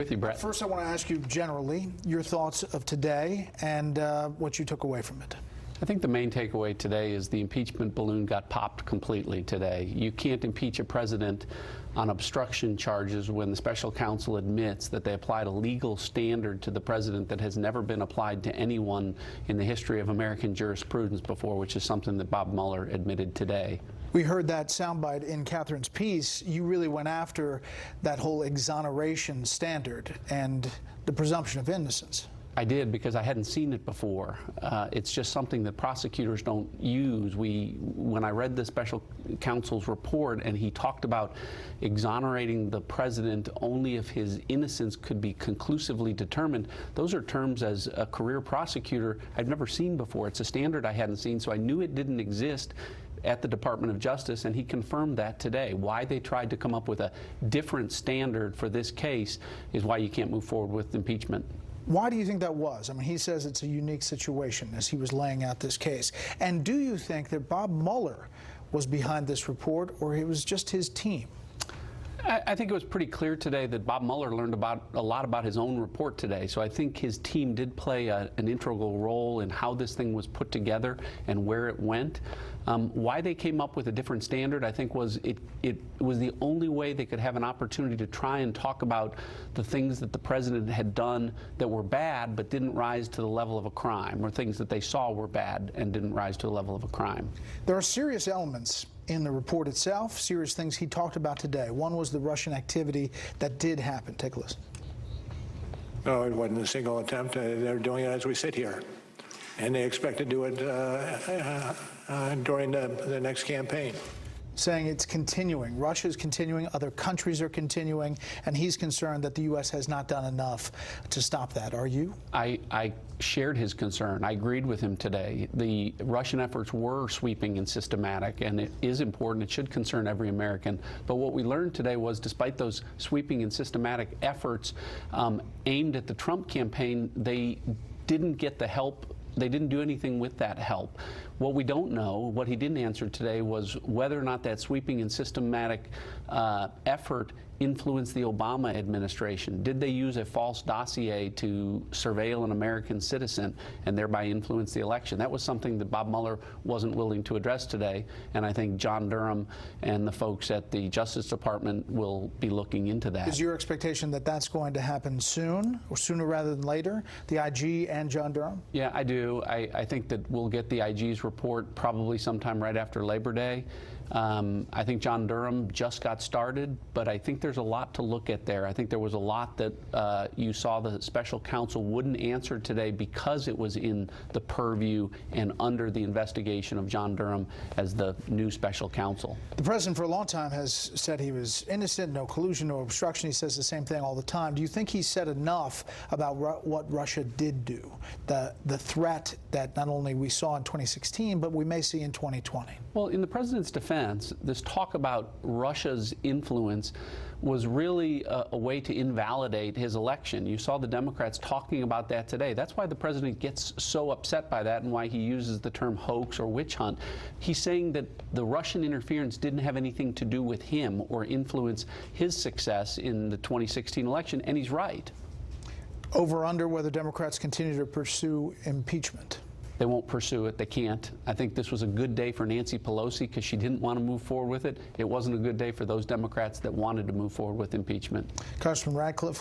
With you, Bret. First, I want to ask you generally your thoughts of today and what you took away from it. I think the main takeaway today is the impeachment balloon got popped completely today. You can't impeach a president on obstruction charges when the special counsel admits that they applied a legal standard to the president that has never been applied to anyone in the history of American jurisprudence before, which is something that Bob Mueller admitted today. We heard that soundbite in Catherine's piece. You really went after that whole exoneration standard and the presumption of innocence. I did, because I hadn't seen it before. It's just something that prosecutors don't use. When I read the special counsel's report and he talked about exonerating the president only if his innocence could be conclusively determined, those are terms as a career prosecutor I've never seen before. It's a standard I hadn't seen, so I knew it didn't exist at the Department of Justice, and he confirmed that today. Why they tried to come up with a different standard for this case is why you can't move forward with impeachment. Why do you think that was? I mean, he says it's a unique situation as he was laying out this case. And do you think that Bob Mueller was behind this report, or it was just his team? I think it was pretty clear today that Bob Mueller learned a lot about his own report today. So I think his team did play an integral role in how this thing was put together and where it went. Why they came up with a different standard, I think, was it was the only way they could have an opportunity to try and talk about the things that the president had done that were bad but didn't rise to the level of a crime, or things that they saw were bad and didn't rise to the level of a crime. There are serious elements in the report itself, serious things he talked about today. One was the Russian activity that did happen. Take a listen. No, it wasn't a single attempt. They're doing it as we sit here. And they expect to do it during the next campaign. Saying it's continuing. Russia's continuing, other countries are continuing, and he's concerned that the U.S. has not done enough to stop that. Are you? I shared his concern. I agreed with him today. The Russian efforts were sweeping and systematic, and it is important. It should concern every American. But what we learned today was, despite those sweeping and systematic efforts aimed at the Trump campaign, they didn't get the help. They didn't do anything with that help. What we don't know, what he didn't answer today, was whether or not that sweeping and systematic effort influenced the Obama administration. Did they use a false dossier to surveil an American citizen and thereby influence the election? That was something that Bob Mueller wasn't willing to address today, and I think John Durham and the folks at the Justice Department will be looking into that. Is your expectation that that's going to happen soon, or sooner rather than later, the IG and John Durham? Yeah, I do. I think that we'll get the IG's report probably sometime right after Labor Day. I think John Durham just got started, but I think there's a lot to look at there. I think there was a lot that you saw the special counsel wouldn't answer today because it was in the purview and under the investigation of John Durham as the new special counsel. The president for a long time has said he was innocent, no collusion, no obstruction. He says the same thing all the time. Do you think he said enough about what Russia did do, the threat that not only we saw in 2016, but we may see in 2020? Well, in the president's defense, this talk about Russia's influence was really a way to invalidate his election. You saw the Democrats talking about that today. That's why the president gets so upset by that and why he uses the term hoax or witch hunt. He's saying that the Russian interference didn't have anything to do with him or influence his success in the 2016 election, and he's right. Over under whether Democrats continue to pursue impeachment? They won't pursue it. They can't. I think this was a good day for Nancy Pelosi because she didn't want to move forward with it. It wasn't a good day for those Democrats that wanted to move forward with impeachment. Congressman Ratcliffe.